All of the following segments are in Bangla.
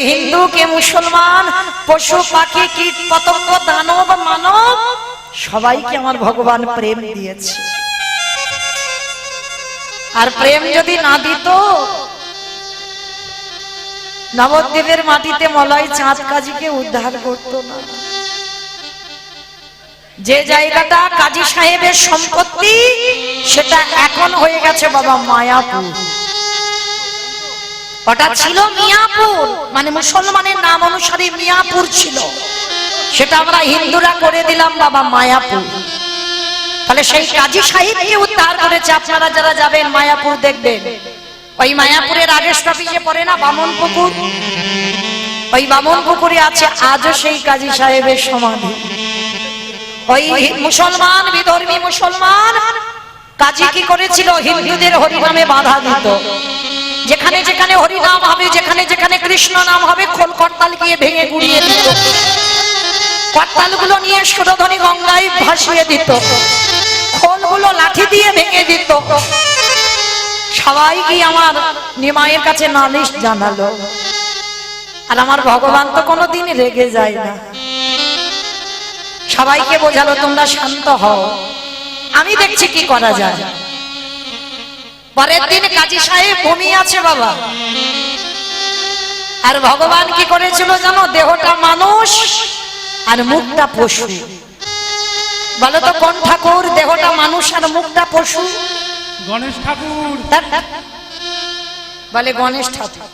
হিন্দু কে মুসলমান, পশু পাখি কীট পতঙ্গ দানব মানব সবাইকে আমার ভগবান প্রেম দিয়েছে। আর প্রেম যদি না দিত নবদ্বীপের মাটিতে মলয় চাঁদ কাজীকে উদ্ধার করত না। যে জায়গাটা কাজী সাহেবের সম্পত্তি সেটা এখন হয়ে গেছে বাবা মায়াপুর। ওটা ছিল মিয়াপুর, মানে মুসলমানের নাম অনুসারে মিয়াপুর ছিল, সেটা আমরা হিন্দুরা করে দিলাম বাবা মায়াপুর। তাহলে সেই কাজী সাহেবকে উদ্ধার করেছে। আপনারা যারা যাবেন মায়াপুর দেখবেন, ওই মায়াপুরের আগের স্টপেজে পড়ে না বামন পুকুর, ওই বামন পুকুরে আছে আজও সেই কাজী সাহেবের সমাধি। ওই মুসলমান বিধর্মী মুসলমান কাজী কি করেছিল, হিন্দুদের হরিনামে বাধা দিত। যেখানে যেখানে হরিনাম হবে, যেখানে যেখানে কৃষ্ণ নাম হবে, খোল করতাল গিয়ে ভেঙে গুড়িয়ে দিত, করতালগুলো নিয়ে সুরধনী গঙ্গায় ভাসিয়ে দিত, খোলগুলো লাঠি দিয়ে ভেঙে দিত। সবাই কি আমার নিমাইয়ের কাছে নালিশ জানালো। আর আমার ভগবান তো কোনোদিন রেগে যায় না, সবাইকে বোঝালো তোমরা শান্ত হও, আমি দেখছি কি করা যায়। পরের দিন কাজী সাহেব ঘুমিয়ে আছে বাবা, আর ভগবান কি করেছিল জানো, দেহটা মানুষ আর মুখটা পশু। বলো তো কোন ঠাকুর, দেহটা মানুষ আর মুখটা পশু? গণেশ ঠাকুর। বলে গণেশ ঠাকুর,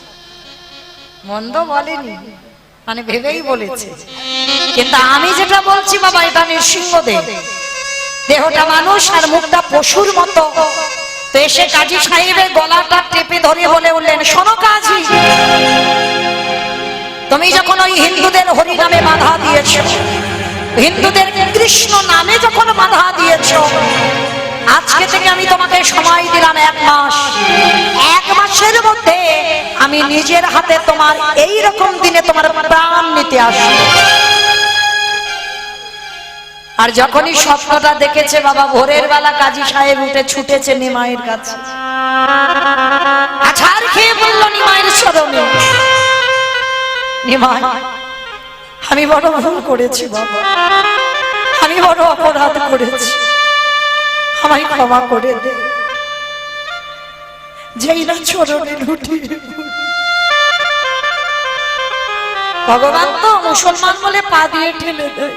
মন্দ বলেনি, মানে ভেবেই বলেছে। কিন্তু আমি যেটা বলছি বাবা, এটা নৃসিংহদেব, দেহটা মানুষ আর মুখটা পশুর মতো। তো এসে কাজী সাহেবের গলাটা টেপে ধরে বলে উঠলেন, শোনো কাজী, তুমি যখন ওই হিন্দুদের হরিনামে বাধা দিয়েছ, হিন্দুদের কৃষ্ণ নামে যখন বাধা দিয়েছ, আজকে থেকে আমি তোমাকে সময় দিলাম 1 মাস। 1 মাসের মধ্যে আমি নিজের হাতে তোমার এই রকম দিনে তোমার প্রাণ নিতে আসবো। আর যখনই স্বপ্নটা দেখেছে বাবা, ভোরের বেলা কাজী সাহেব উঠে ছুটেছে নিমাইয়ের কাছে, আছাড় খেয়ে বলল নিমাইয়ের চরণে, নিমাই আমি বড় ভুল করেছি বাবা, আমি বড় অপরাধ করেছি, আমায় ক্ষমা করে দে। যেই না চরণে লুটিয়ে ভগবান তো মুসলমান বলে পা দিয়ে ঠেলে দেয়,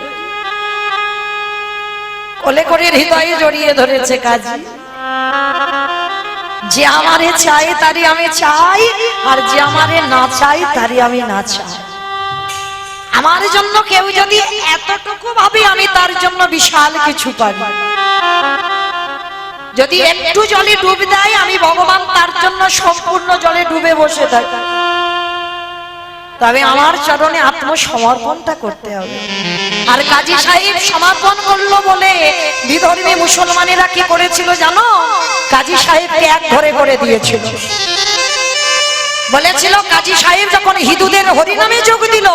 কোলে করে হৃদয়ে জড়িয়ে ধরেছে কাজী। যে আমারে চাই তারই আমি চাই, আর যে আমারে না চাই তারই আমি না চাই। আমার জন্য কেউ যদি এতটুকু ভাবে, আমি তার জন্য বিশাল কিছু পারি। যদি একটু জলে ডুব দেয়, আমি ভগবান তার জন্য সম্পূর্ণ জলে ডুবে বসে থাকি। তবে আমার চরণে আত্মসমর্পণটা করতে হবে। আর কাজী সাহেব সমর্পণ করলো বলে বিধর্মী মুসলমানেরা কি করেছিল জানো, কাজী সাহেবকে এক ঘরে করে দিয়েছিল। বলেছিল কাজী সাহেব যখন হিন্দুদের হরিনামে যোগ দিল,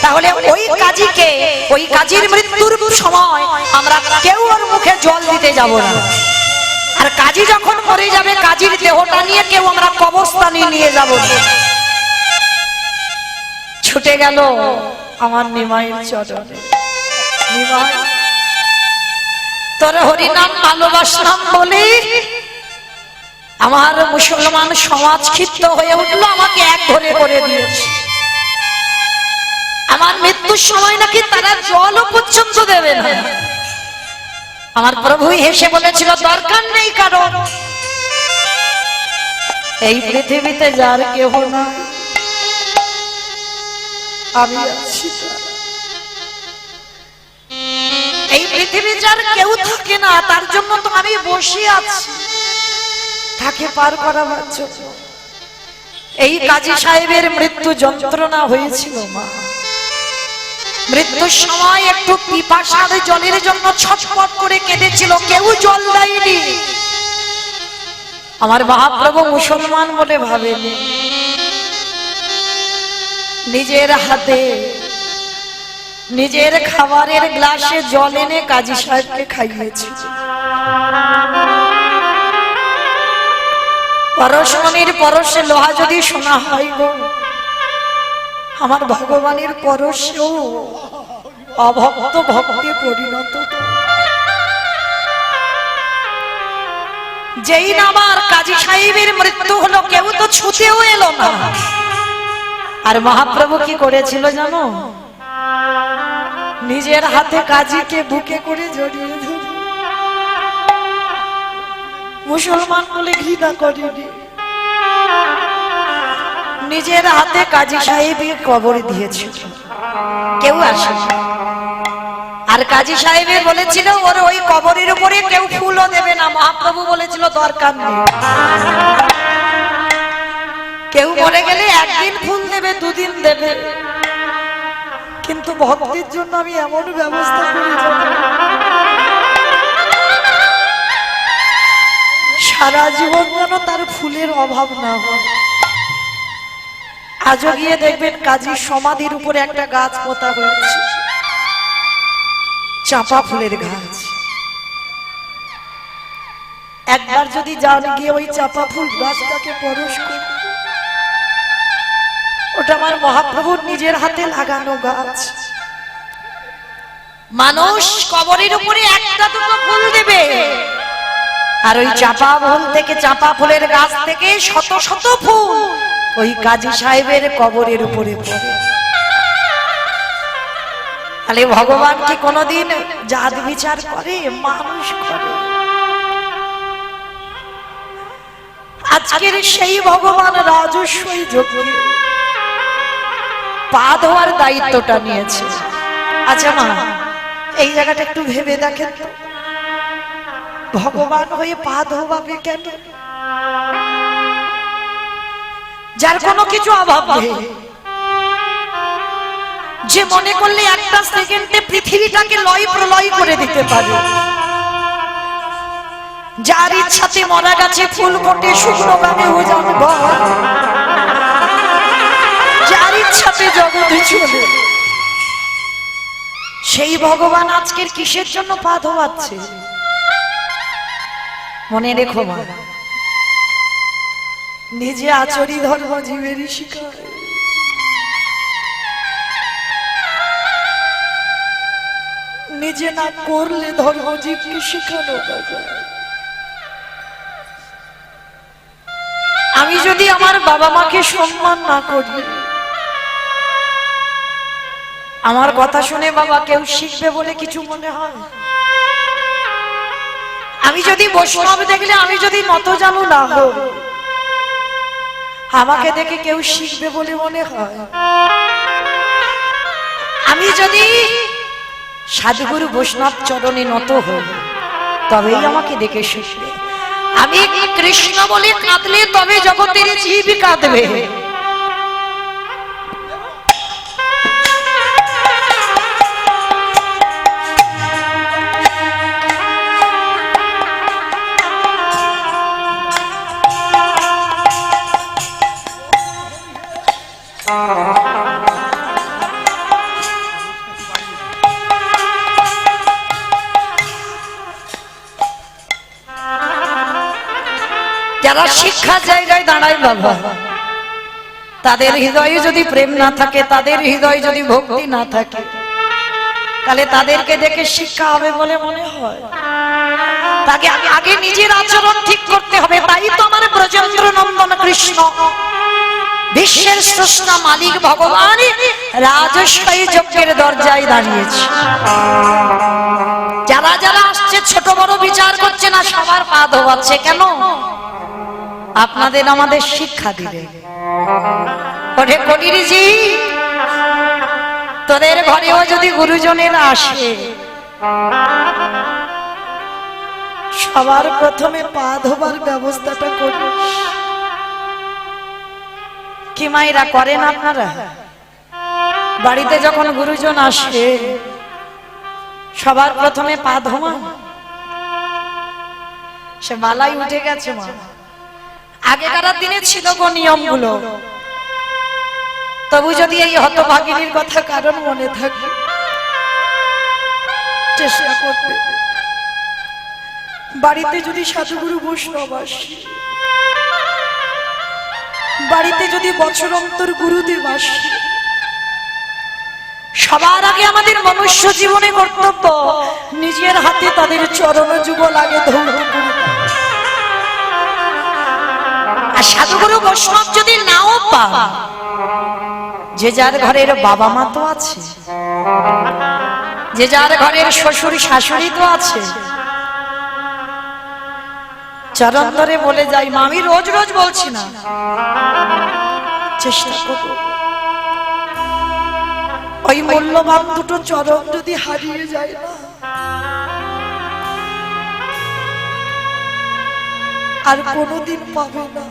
তাহলে ওই কাজীকে, ওই কাজীর মৃত্যুর সময় আমরা কেউ ওর মুখে জল দিতে যাব না। আর কাজী যখন মরে যাবে, কাজীর দেহটা নিয়ে কেউ আমরা কবরস্থানে নিয়ে যাব না। ছুটে গেল আমার নিমাইয়ের চরণে, নিমাই তোর হরিনাম ভালোবাসলাম বলে আমার মুসলমান সমাজ ক্ষিপ্ত হয়ে উঠলো, আমাকে এক ঘরে করে দিয়েছে। আমার মৃত্যুর সময় নাকি তারা জলও পর্যন্ত দেবে না। আমার প্রভু হেসে বলেছিল, দরকার নেই কারণ, এই পৃথিবীতে যার কেহ না আমি আছি। এই পৃথিবী যার কেউ থাকে না, তার জন্য তো আমি বসে আছি, তাকে পার করাবার জন্য। এই কাজী সাহেবের মৃত্যু যন্ত্রণা হয়েছিল মা, মৃত্যুর সময় একটু পিপাসার জলের জন্য ছটফট করে কেঁদেছিল, কেউ জল দেয়নি। আমার মহাপ্রভু মুসলমান বলে ভাবেনি, নিজের হাতে নিজের খাবারের গ্লাসে জল এনে কাজী সাহেবকে খাইয়েছে। পরশমণির পরশে লোহা যদি সোনা হয় গো, আমার ভগবানের পরশেও অভক্ত ভক্তে পরিণত। যেই না আমার কাজী সাহেবের মৃত্যু হলো, কেউ তো ছুতেও এলো না। আর মহাপ্রভু কি করেছিল জানো? নিজের হাতে কাজীকে বুকে করে জড়িয়ে ধরে, মুসলমান বলে ঘৃণা করেনি, নিজের হাতে কাজী সাহেবের কবর দিয়েছিল, কেউ আসে। আর কাজী সাহেবে বলেছিল ওর ওই কবরের উপরে কেউ ফুলও দেবে না। মহাপ্রভু বলেছিল দরকার নেই, কেউ মরে গেলে একদিন ফুল দেবে, দুদিন দেবে, কিন্তু ভক্তের জন্য আমি এমন ব্যবস্থা করি সারা জীবন যেন তার ফুলের অভাব না হয়। আজও গিয়ে দেখবেন কাজীর সমাধির উপরে একটা গাছ পোতা হয়েছে, চাঁপা ফুলের গাছ। একবার যদি যান গিয়ে ওই চাঁপা ফুল গাছটাকে পরশ করে, ওটা আমার মহাপ্রভুর নিজের হাতে লাগানো গাছ। মানুষ কবরের উপরে একটা দুটো ফুল দেবে, আর ওই চাঁপা ফুল থেকে, চাঁপা ফুলের গাছ থেকে শত শত ফুল ওই কাজী সাহেবের কবরের উপরে পড়ে। তাহলে ভগবান কি কোনদিন জাত বিচার করে? মানুষ করে। আজকের সেই ভগবান রাজস্বই যোগে পা ধোয়ার দায়িত্বটা নিয়েছে। আচ্ছা মা, এই জায়গাটা একটু ভেবে দেখেন তো, ভগবান হয়ে পা ধোয়াবে কেন? যার কোনো কিছু অভাব নেই, যে মনে করলে একটা সেকেন্ডে পৃথিবীটাকে লয় প্রলয় করে দিতে পারে, যার ইচ্ছাতে মরা গাছে ফুল ফোটে, শুকনো গানে ওজন বয়, যার ইচ্ছাতে জগতে চলে, সেই ভগবান আজকের কিসের জন্য পা ধোয়াচ্ছে? মনে রেখো মা, নিজে আচরি ধর্ম জীবেরই শিকার। নিজে না করলে ধর্ম জীবকে শিখানো যায়। আমি যদি আমার বাবা মাকে সম্মান না করি, আমার কথা শুনে বাবা কেউ শিখবে বলে কিছু মনে হয়? আমি যদি বৈষ্ণব দেখলে, আমি যদি নতজানু না হই, আমাকে দেখে কেউ শিখবে বলে মনে হয়? আমি যদি সাধুগুরু বৈষ্ণব চরণে নত হই, তবেই আমাকে দেখে শিখবে। আমি কৃষ্ণ বলে কাঁদলে তবে জগতের জীব কাঁদবে। যারা শিক্ষার জায়গায় দাঁড়ায় বাবা, তাদের হৃদয়ে যদি প্রেম না থাকে, তাদের হৃদয়ে যদি ভক্তি না থাকে, তাহলে তাদেরকে দেখে শিক্ষা হবে বলে মনে হয়? তাকে আগে নিজের আচরণ ঠিক করতে হবে। তাই তো আমার ব্রজেন্দ্র নন্দন কৃষ্ণ, বিশ্বের স্রষ্টা মালিক ভগবান, রাজস্বী যজ্ঞের দরজায় দাঁড়িয়েছে। যারা যারা আসছে ছোট বড় বিচার করছে না, সবার পা ধোয়াচ্ছে। কেন? আপনাদের আমাদের শিক্ষা দিলে। ওরে কলিরিজি, তোদের ঘরেও যদি গুরুজনেরা আসে, সবার প্রথমে পা ধোবার ব্যবস্থাটা করিস। কি মায়েরা করেন আপনারা? বাড়িতে যখন গুরুজন আসে, সবার প্রথমে পা ধোমান। সে বালাই উঠে গেছে মা, আগেকার দিনে ছিল গো নিয়মগুলো। তবু যদি এই হতভাগিনীর কথা কারণ মনে থাকে, চেষ্টা করবে। বাড়িতে যদি সাধুগুরু বৈষ্ণব আসে, বাড়িতে যদি বছর অন্তর গুরুদেব আসে, সবার আগে আমাদের মনুষ্য জীবনে কর্তব্য নিজের হাতে তাদের চরণ যুগল আগে ধৌত করে দাও। আর সাধুগুরু বৈষ্ণব যদি নাও পাও, যে যার ঘরের বাবা মা তো আছে, যে যার ঘরের শ্বশুর শাশুড়ি তো আছে, চরণ ধরে বলে যাই মা, আমি রোজ রোজ বলছি না, চেষ্টা করো ওই মূল্যবান দুটো চরণ যদি হারিয়ে যায় না, আর কোনোদিন পাবে না।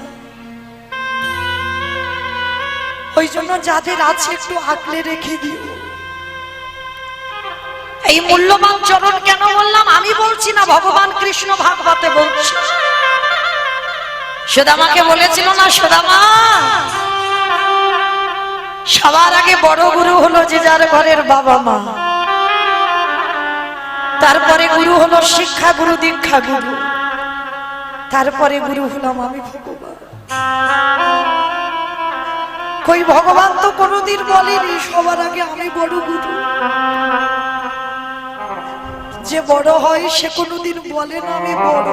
ওই জন্য যাদের আছে একটু আঁকলে রেখে দিও। এই মূল্যবান চরণ কেন বললাম আমি বলছি না, ভগবান কৃষ্ণ ভাগবতে বলছে। সুদামাকে বলেছিল না, সুদামা সবার আগে বড় গুরু হলো যে যার ঘরের বাবা মা, তারপরে গুরু হলো শিক্ষা গুরু, দীক্ষা গুরু, তারপরে গুরু হলাম আমি ভগবান। কই ভগবান তো কোনোদিন বলেনি সবার আগে আমি বড় গুরু। যে বড় হয় সে কোনোদিন বলে না আমি বড়।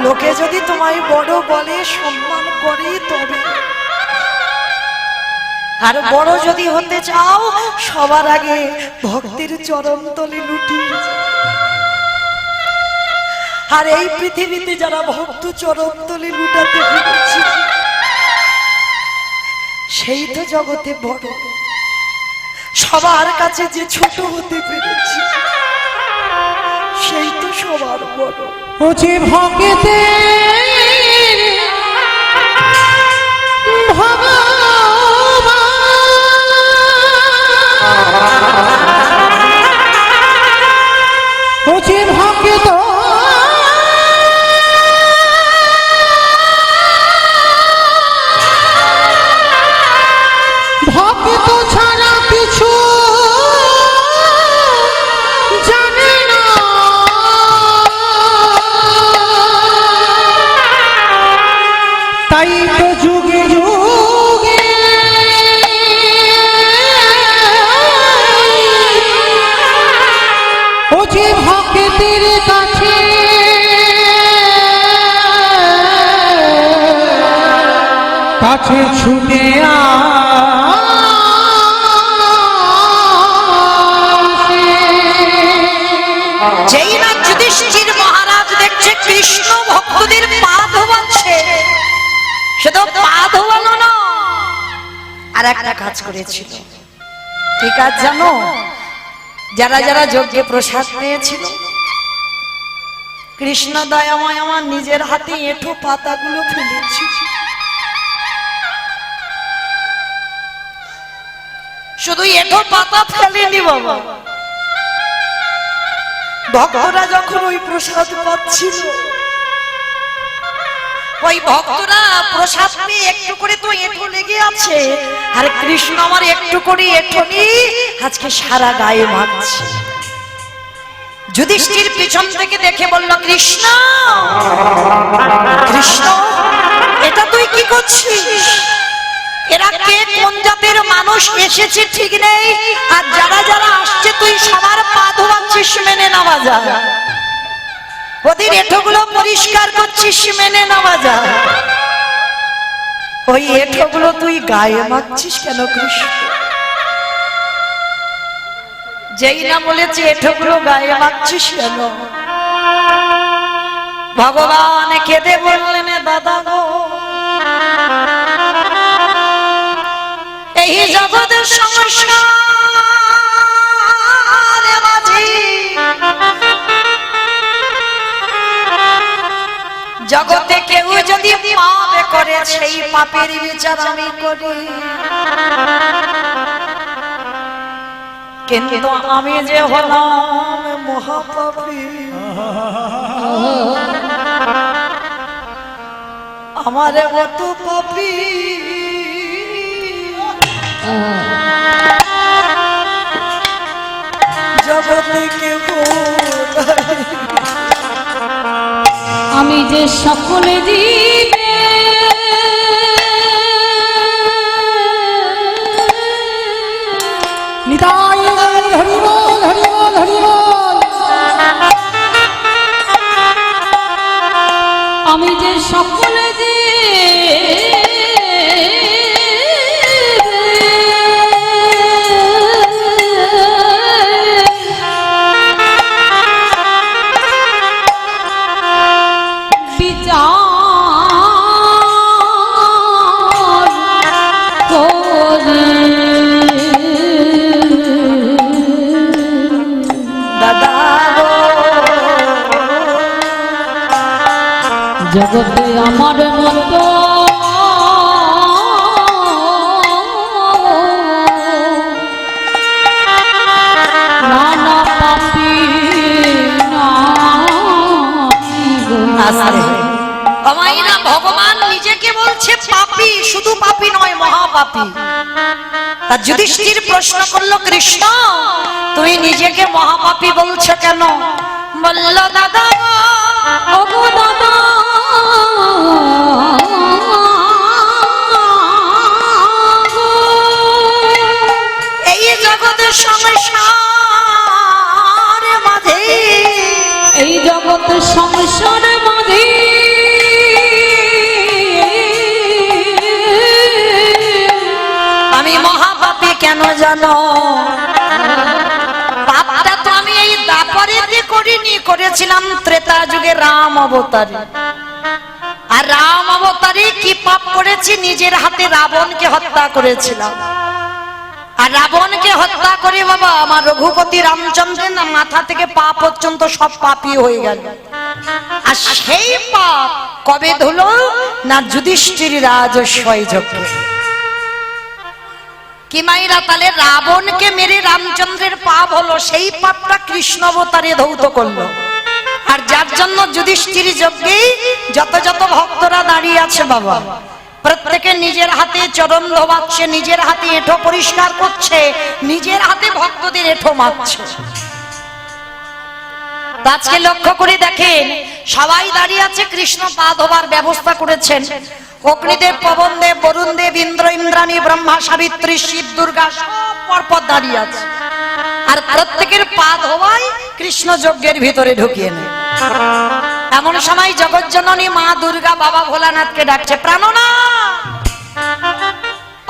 লোকে যদি তোমায় বড় বলে সম্মান করে তবে, আর বড় যদি হতে চাও সবার আগে ভক্তির চরণ তলে লুটিয়ে যাও। আর এই পৃথিবীতে যারা ভক্ত চরণ তলে লুটাতে পেরেছে সেই তো জগতে বড়। সবার কাছে যে ছোট হতে পেরেছে সেই তো সবার বড়। ও যে ভক্তে ও যে ভক্ত ভক্ত ছাড়া কিছু জানে না, তাই তো যুগে যুগে ও যে ভক্তের কাছে কাছে ছুটে যেই না যুধিষ্ঠির মহারাজ দেখছে কৃষ্ণ ভক্তদের পা ধোয়াচ্ছে, সে তো পা ধোয়ানো না, আর একটা কাজ করেছিল। কি কাজ জানো? যারা যারা যজ্ঞে প্রসাদ পেয়েছিল, কৃষ্ণ দয়াময় আমার নিজের হাতে এঁঠো পাতাগুলো ফেলেছি। শুধু এঁঠো পাতা ফেলেনি বাবা, ভক্তরা যখন ওই প্রসাদ পাচ্ছিল, ওই ভক্তরা প্রসাদ পেয়ে একটু করে তো এঁঠো লেগে আছে, আর কৃষ্ণ আমার একটু করে এঁঠো নিয়ে আজকে সারা গায়ে মাখছে। যুধিষ্ঠির পিছন থেকে দেখে বলল, কৃষ্ণ কৃষ্ণ এটা তুই কি করছিস? এরা কে, কোন জাতের মানুষ এসেছে ঠিক নেই, আর যারা যারা আসছে তুই সবার পা ধোয়াচ্ছিস, মেনে নেওয়া যায়। ওদের এঁঠোগুলো পরিষ্কার করছিস, মেনে নেওয়া যায়। ওই এঁঠোগুলো তুই গায়ে মাখছিস কেন কৃষ্ণ? যেই না বলেছে এঁঠোগুলো গায়ে মাখছিস কেন, ভগবান কেঁদে বললেন, দাদা গো এই জগতের সমস্যা মাঝি, জগতে কেউ যদি পাপ করে সেই পাপের বিচার আমি করি, কিন্তু আমি যে হলাম মহাপাপী, আমার মত পাপী জগতে কেউ, আমি যে সকলে জীবে বল হরি বল। আমি যে সকলে যে জগতে আমার মতো নানা পাপী না ভগবান নিজেকে বলছে পাপী, শুধু পাপী নয় মহাপাপী। তা যুধিষ্ঠির প্রশ্ন করলো, কৃষ্ণ তুমি নিজেকে মহাপাপী বলছো কেন? বলল, দাদা ওগো দাদা এই জগতের সংসার মাঝে, এই জগতের সংসার মাঝে আমি মহাপাপী কেন জানো? পাপটা তো আমি এই দাপরেতে করিনি, করেছিলাম ত্রেতা যুগে রাম অবতারে। আর রাম অবতারে কি পাপ করেছি? নিজের হাতে রাবণকে হত্যা করেছিলাম। আর রাবণকে হত্যা করে বাবা আমার রঘুপতি রামচন্দ্রের না মাথা থেকে পা পর্যন্ত সব পাপী হয়ে গেল। আর সেই পাপ কবে ধুলো না যুধিষ্ঠির রাজস্বয় যজ্ঞে। কি মাইরা তাহলে রাবণকে মেরে রামচন্দ্রের পাপ হলো, সেই পাপটা কৃষ্ণ অবতারে ধৌত করলো। আর যার জন্য যুধিষ্ঠির যজ্ঞে যত যত ভক্তরা দাঁড়িয়ে আছে বাবা, প্রত্যেকে নিজের হাতে চরণ ধোয়াচ্ছে, নিজের হাতে এঁঠো পরিষ্কার করছে, নিজের হাতে ভক্তদের এঁঠো মাখছে। আজকে লক্ষ্য করে দেখেন সবাই দাঁড়িয়ে আছে, কৃষ্ণ পা ধোবার ব্যবস্থা করেছেন। অগ্নিদেব, পবনদেব, বরুণদেব, ইন্দ্র, ইন্দ্রাণী, ব্রহ্মা, সাবিত্রী, শিব, দুর্গা সব পরপর দাঁড়িয়ে আছে। আর প্রত্যেকের পা ধোয়াই কৃষ্ণ যজ্ঞের ভিতরে ঢুকিয়ে নেয়। এমন সময় জগজ্জননী মা দুর্গা বাবা ভোলানাথকে ডাকছে, প্রাণনাথ,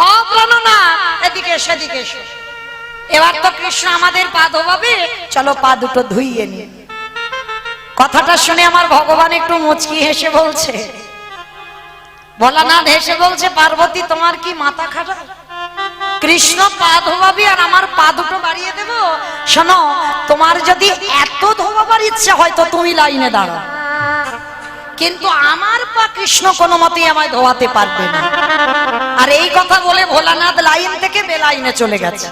ও প্রাণনাথ, এদিকে সেদিকে এসো। এবার তো কৃষ্ণ আমাদের পা ধোয়াবে, চলো পা দুটো ধুইয়ে নিয়ে। কথাটা শুনে আমার ভগবান একটু মুচকি হেসে বলছে, ভোলানাথ হেসে বলছে, পার্বতী তোমার কি মাথা খারাপ? কৃষ্ণ পা ধোয়াবি আর আমার পা দুটো বাড়িয়ে দেব? শোনো, তোমার যদি এত ধোয়াবার ইচ্ছে হয় তো তুমি লাইনে দাঁড়াও, কিন্তু আমার পা কৃষ্ণ কোনো মতেই আমায় ধোয়াতে পারবে না। আর এই কথা বলে ভোলানাথ লাইন থেকে বেলাইনে চলে গেছে।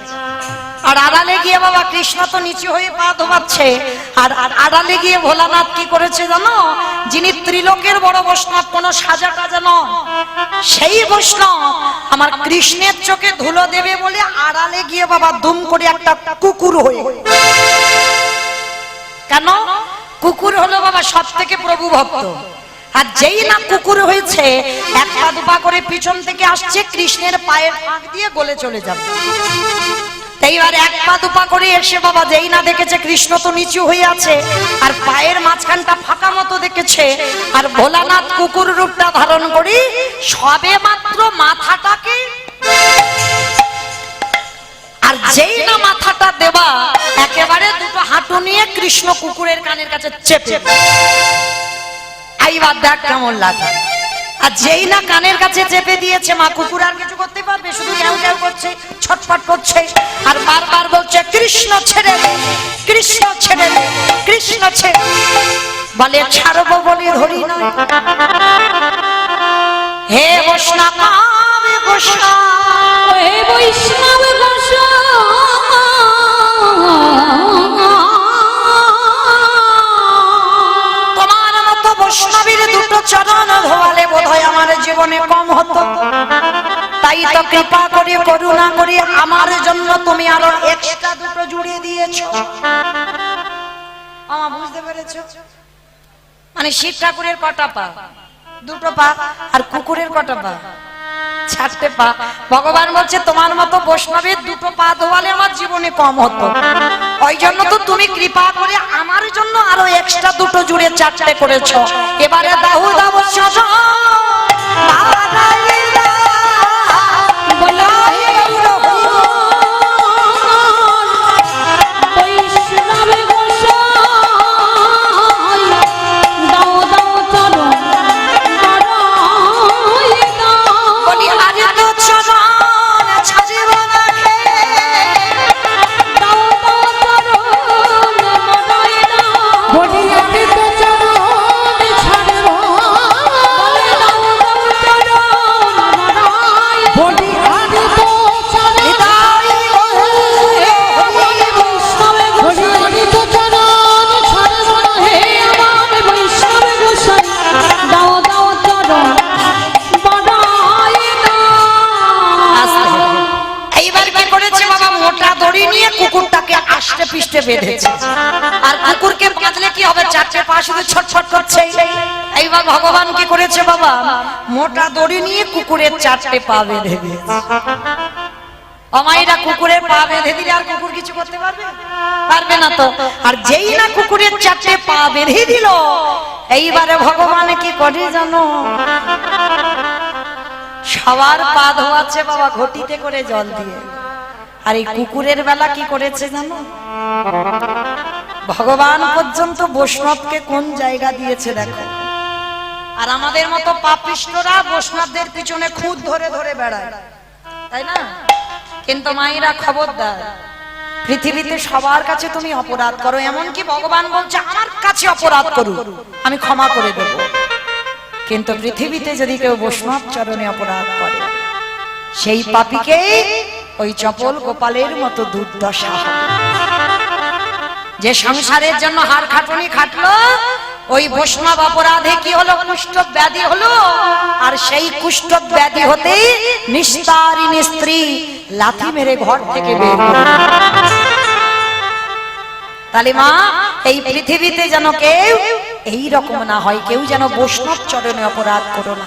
আর আড়ালে গিয়ে বাবা কৃষ্ণ তো নিচু হয়ে পা ধোয়াচ্ছে, আর আড়ালে গিয়ে ভোলানাথ কি করেছে জানো? যিনি ত্রিলোকের বড় বৈষ্ণব, কোন সাজা টাজা নয়, সেই বৈষ্ণব আমার কৃষ্ণের চোখে ধুলো দেবে বলে আড়ালে গিয়ে বাবা দুম করে একটা কুকুর হয়ে। কেন? কুকুর হলো বাবা সব থেকে প্রভু ভক্ত। আর যেই না কুকুর হয়েছে, এক পা দুপা করে পিছন থেকে আসছে, কৃষ্ণের পায়ের ফাঁক দিয়ে গলে চলে যাবে। এইবার এক পা দুপা করে এসে বাবা যেই না দেখেছে কৃষ্ণ তো নিচু হয়ে আছে, আর পায়ের মাঝখানটা ফাঁকা মতো দেখেছে, আর ভোলানাথ কুকুর রূপটা ধারণ করে সবে মাত্র মাথাটাকে, আর যেই না মাথাটা দেবা একেবারে দুটো হাঁটু নিয়ে কৃষ্ণ কুকুরের কানের কাছে চেপে। এইবার দেখ কেমন লাগে। আর যেই না কানের কাছে চেপে দিয়েছে, মা কুকুর আর কিছু করতে পারবে? শুধু ঘ্যাও ঘ্যাও করছে, ছটফট করছে, আর বারবার বলছে, কৃষ্ণ ছেড়ে দে, কৃষ্ণ ছেড়ে দে, কৃষ্ণ ছেড়ে। বলে ছাড়বো বলে ধরি না। হে বৈষ্ণব বৈষ্ণব, হে বৈষ্ণব তোমার মতো বৈষ্ণবীর দুটো চরণ ধোয়ালে বোধহয় আমার জীবনে কম হতো। তাই তো কৃপা করে করুণা করে আমার জন্য তুমি আরো এক্সট্রা দুটো জুড়িয়ে দিয়েছো। আমার বুঝতে পেরেছো? মানে শিব ঠাকুরের কটা পা? দুটো পা। আর কুকুরের কটা পা? 4টে পা। ভগবান বলছে তোমার মতো বৈষ্ণবের দুটো পা ধোয়ালে আমার জীবনে কম হতো। ওই জন্য তো তুমি কৃপা করে আমার জন্য আরো এক্সট্রা দুটো জুড়ে চারটে করেছো। এবারে দাহু দাও শাসন বৈষ্ণবে গোসাই দাও দাও চরণ বাড়াই দাও। বলি আরে তো চরণ ছাড়িব না রে। দাও দাও চরণ বাড়াই দাও। বলি আমি তো চরণ ছাড়ব, বলে দাও দাও চরণ বাড়াই দাও। বলি আমি তো চরণ, হৃদয় বৈষ্ণবে বলি আমি তো চরণ ছাড়ব না হে। হে আমার বৈষ্ণবে গোসাই দাও দাও চরণ বাড়াই আস্তে। দাও। এইবার কি করেছে বাবা, মোটা দড়ি নিয়ে কুকুরটাকে আষ্টে পিষ্টে বেঁধেছে। আর কুকুরকে বাঁধলে কি হবে, চারটে পা শুধু ছটফট করছে। এইবার ভগবান কি করেছে বাবা, মোটা দড়ি নিয়ে কুকুরের চারটে পা বেঁধে দিয়েছে। অমাইরা কুকুরের পা বেঁধে দিলে আর কুকুর কিছু করতে পারবে? পারবে না তো। আর যেই না কুকুরের চারটে পা বেঁধে দিল, এইবারে ভগবান কি করে জানো, সবার পা ধোয়াচ্ছে বাবা ঘটিতে করে জল দিয়ে। আর এই কুকুরের বেলা কি করেছে জানো, ভগবান পর্যন্ত বৈষ্ণবকে কোন জায়গা দিয়েছে দেখো। আর আমাদের মতো পাপিষ্ঠরা বৈষ্ণবদের পিছনে খুদ ধরে ধরে বেড়ায়, তাই না? কিন্তু মায়েরা খবরদার, পৃথিবীতে সবার কাছে তুমি অপরাধ করো, এমনকি ভগবান বলছে আমার কাছে অপরাধ করো আমি ক্ষমা করে দেব। কিন্তু পৃথিবীতে যদি কেউ বৈষ্ণব চরণে অপরাধ করে, সেই পাপীকে ওই চপল গোপালের মতো দুর্দশা হবে। যে সংসারের জন্য হার খাটুনি খাটলো, ওই বৈষ্ণব অপরাধে কি হলো, কুষ্ঠ ব্যাধি হলো। আর সেই কুষ্ঠ ব্যাধি হতে নিস্তারিণী স্ত্রী লাথি মেরে ঘর থেকে বের করে দিল। তাহলে মা, এই পৃথিবীতে যেন কেউ এই রকম না হয়, কেউ যেন বৈষ্ণব চরণে অপরাধ করো না।